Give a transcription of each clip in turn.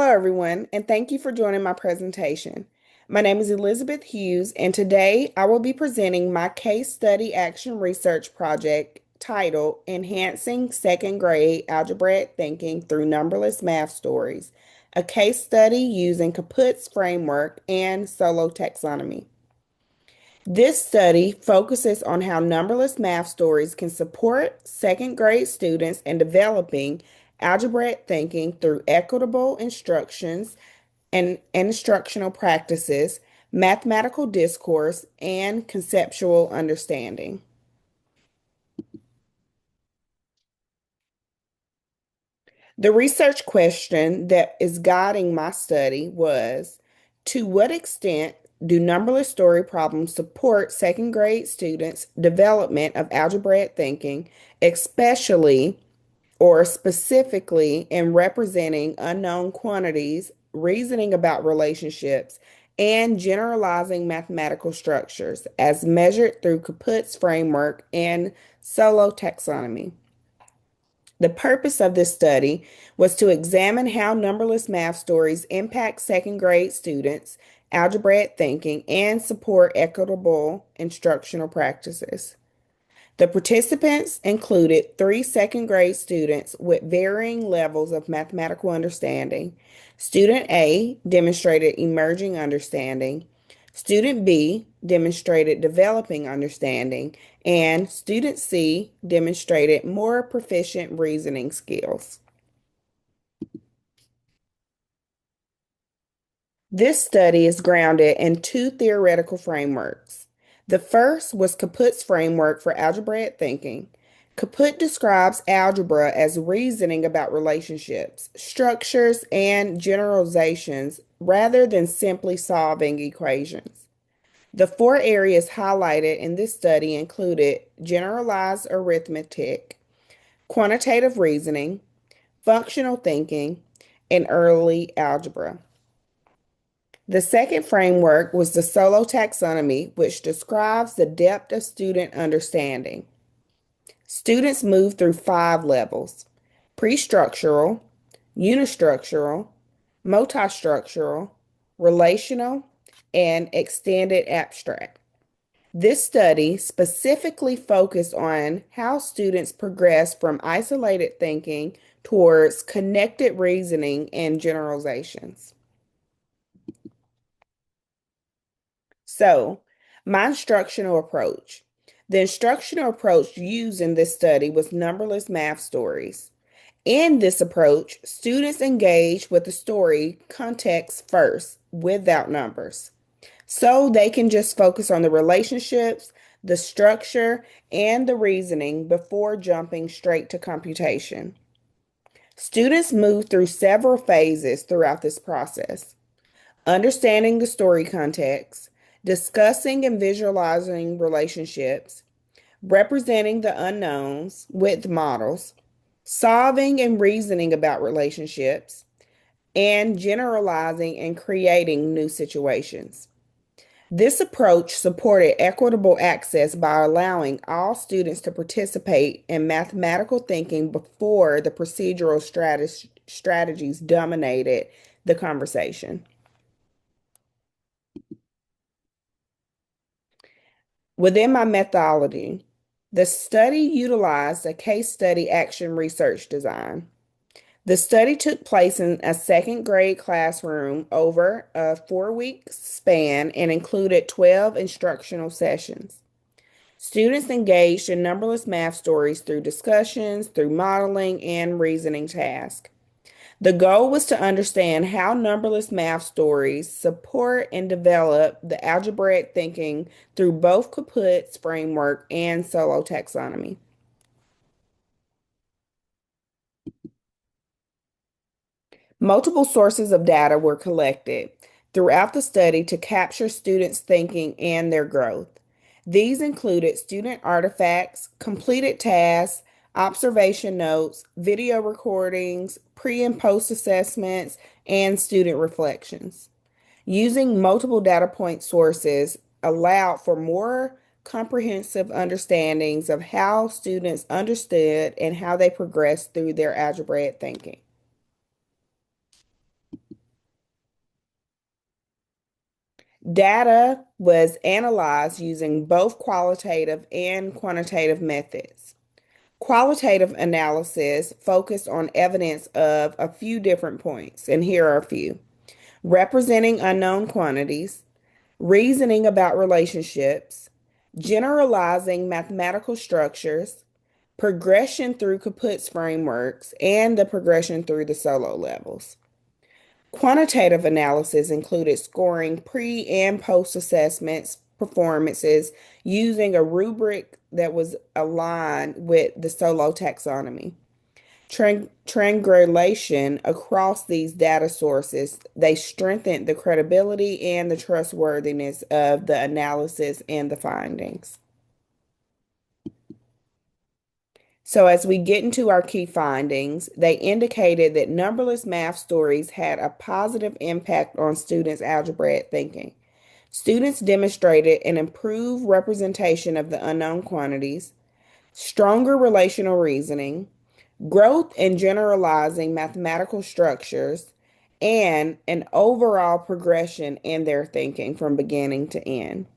everyone, and thank you for joining my presentation. My name is Elizabeth Hughes, and today I will be presenting my case study action research project titled Enhancing Second Grade Algebraic Thinking Through Numberless Math Stories, a case study using Caput's framework and solo taxonomy. This study focuses on how numberless math stories can support second grade students in developing algebraic thinking through equitable instructions and instructional practices, mathematical discourse, and conceptual understanding. The research question that is guiding my study was, to what extent do numberless story problems support second grade students' development of algebraic thinking, especially or specifically in representing unknown quantities, reasoning about relationships, and generalizing mathematical structures as measured through Caput's framework and solo taxonomy? The purpose of this study was to examine how numberless math stories impact second grade students' algebraic thinking and support equitable instructional practices. The participants included three second grade students with varying levels of mathematical understanding. Student A demonstrated emerging understanding. Student B demonstrated developing understanding, and student C demonstrated more proficient reasoning skills. This study is grounded in two theoretical frameworks. The first was Caput's framework for algebraic thinking. Caput describes algebra as reasoning about relationships, structures, and generalizations rather than simply solving equations. The four areas highlighted in this study included generalized arithmetic, quantitative reasoning, functional thinking, and early algebra. The second framework was the solo taxonomy, which describes the depth of student understanding. Students move through five levels: pre-structural, unistructural, multistructural, relational, and extended abstract. This study specifically focused on how students progress from isolated thinking towards connected reasoning and generalizations. So, my instructional approach. The instructional approach used in this study was numberless math stories. In this approach, students engage with the story context first without numbers. So they can just focus on the relationships, the structure, and the reasoning before jumping straight to computation. Students move through several phases throughout this process: understanding the story context, discussing and visualizing relationships, representing the unknowns with models, solving and reasoning about relationships, and generalizing and creating new situations. This approach supported equitable access by allowing all students to participate in mathematical thinking before the procedural strategies dominated the conversation. Within my methodology, the study utilized a case study action research design. The study took place in a second grade classroom over a 4 week span and included 12 instructional sessions. Students engaged in numberless math stories through discussions, through modeling, and reasoning tasks. The goal was to understand how numberless math stories support and develop the algebraic thinking through both Caput's framework and solo taxonomy. Multiple sources of data were collected throughout the study to capture students' thinking and their growth. These included student artifacts, completed tasks, observation notes, video recordings, pre and post assessments, and student reflections. Using multiple data point sources allowed for more comprehensive understandings of how students understood and how they progressed through their algebraic thinking. Data was analyzed using both qualitative and quantitative methods. Qualitative analysis focused on evidence of a few different points, and here are a few: representing unknown quantities, reasoning about relationships, generalizing mathematical structures, progression through Kaput's frameworks, and the progression through the solo levels. Quantitative analysis included scoring pre and post assessments performances using a rubric that was aligned with the solo taxonomy. Triangulation across these data sources, they strengthened the credibility and the trustworthiness of the analysis and the findings. So, as we get into our key findings, they indicated that numberless math stories had a positive impact on students' algebraic thinking. Students demonstrated an improved representation of the unknown quantities, stronger relational reasoning, growth in generalizing mathematical structures, and an overall progression in their thinking from beginning to end.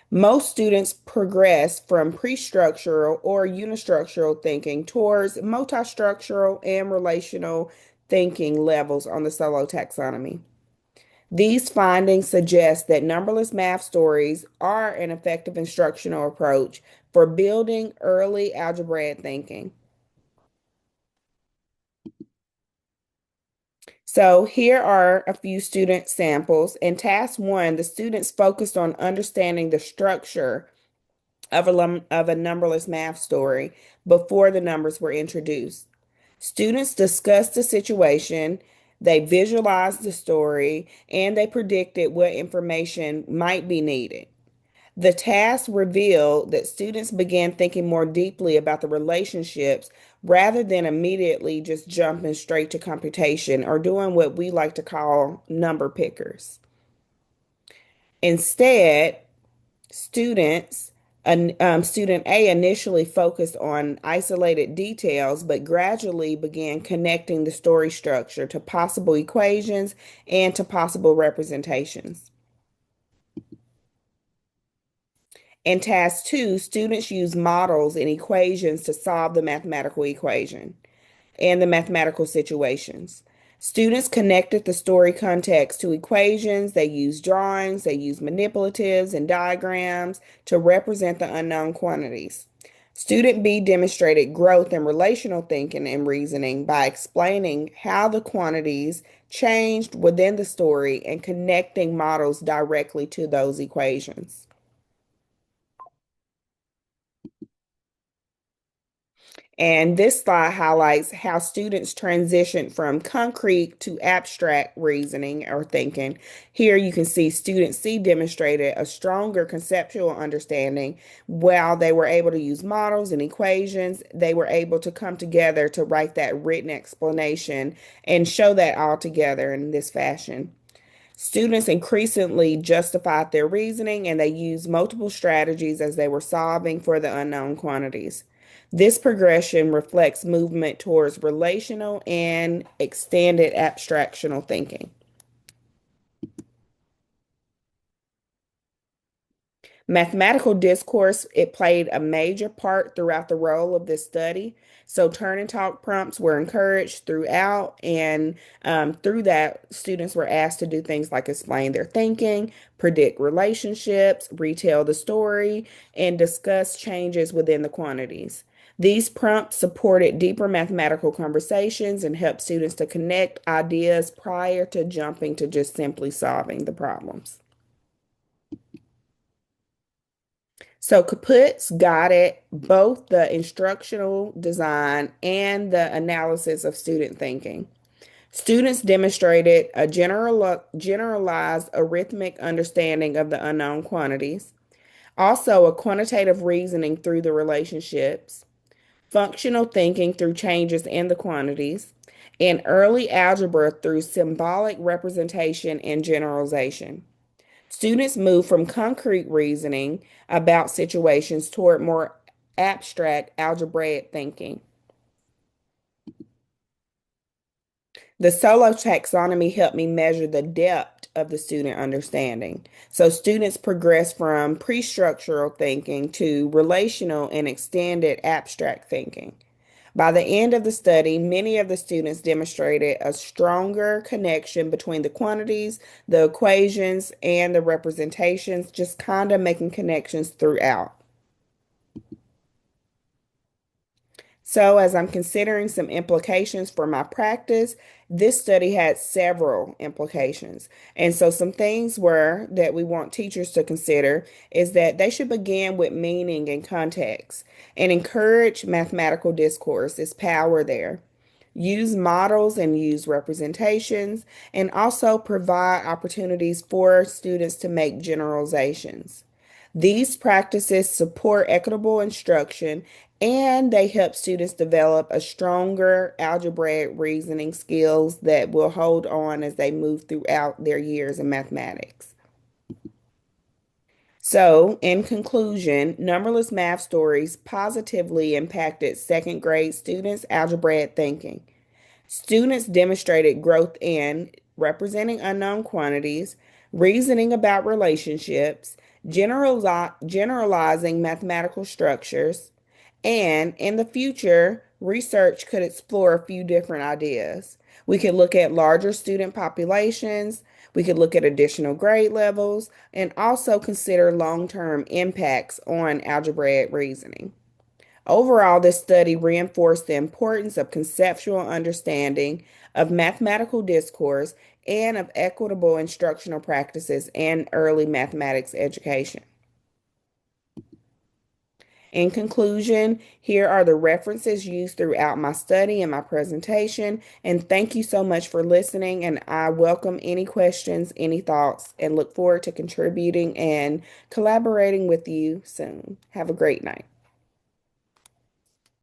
Most students progress from pre-structural or unistructural thinking towards multistructural and relational thinking levels on the solo taxonomy. These findings suggest that numberless math stories are an effective instructional approach for building early algebraic thinking. So here are a few student samples. In task one, the students focused on understanding the structure of a numberless math story before the numbers were introduced. Students discussed the situation, they visualized the story, and they predicted what information might be needed. The task revealed that students began thinking more deeply about the relationships rather than immediately just jumping straight to computation or doing what we like to call number pickers. Instead, students, student A initially focused on isolated details, but gradually began connecting the story structure to possible equations and to possible representations. In task two, students use models and equations to solve the mathematical equation and the mathematical situations. Students connected the story context to equations. They used drawings, they used manipulatives and diagrams to represent the unknown quantities. Student B demonstrated growth in relational thinking and reasoning by explaining how the quantities changed within the story and connecting models directly to those equations. And this slide highlights how students transition from concrete to abstract reasoning or thinking. Here you can see student C demonstrated a stronger conceptual understanding while they were able to use models and equations. They were able to come together to write that written explanation and show that all together in this fashion. Students increasingly justified their reasoning and they used multiple strategies as they were solving for the unknown quantities. This progression reflects movement towards relational and extended abstractional thinking. Mathematical discourse, it played a major part throughout the role of this study. So turn and talk prompts were encouraged throughout, and through that, students were asked to do things like explain their thinking, predict relationships, retell the story, and discuss changes within the quantities. These prompts supported deeper mathematical conversations and helped students to connect ideas prior to jumping to just simply solving the problems. So Kaput's guided both the instructional design and the analysis of student thinking. Students demonstrated a generalized arithmetic understanding of the unknown quantities, also a quantitative reasoning through the relationships, functional thinking through changes in the quantities, and early algebra through symbolic representation and generalization. Students move from concrete reasoning about situations toward more abstract algebraic thinking. The solo taxonomy helped me measure the depth of the student understanding. So students progress from pre-structural thinking to relational and extended abstract thinking. By the end of the study, many of the students demonstrated a stronger connection between the quantities, the equations, and the representations, just kind of making connections throughout. So, as I'm considering some implications for my practice, this study had several implications. And so, some things were that we want teachers to consider is that they should begin with meaning and context and encourage mathematical discourse. There's power there. Use models and use representations, and also provide opportunities for students to make generalizations. These practices support equitable instruction and they help students develop a stronger algebraic reasoning skills that will hold on as they move throughout their years in mathematics. So, in conclusion, numberless math stories positively impacted second grade students' algebraic thinking. Students demonstrated growth in representing unknown quantities, reasoning about relationships, generalizing mathematical structures, and in the future, research could explore a few different ideas. We could look at larger student populations, we could look at additional grade levels, and also consider long-term impacts on algebraic reasoning. Overall, this study reinforced the importance of conceptual understanding of mathematical discourse and of equitable instructional practices in early mathematics education. In conclusion, here are the references used throughout my study and my presentation. And thank you so much for listening. And I welcome any questions, any thoughts, and look forward to contributing and collaborating with you soon. Have a great night.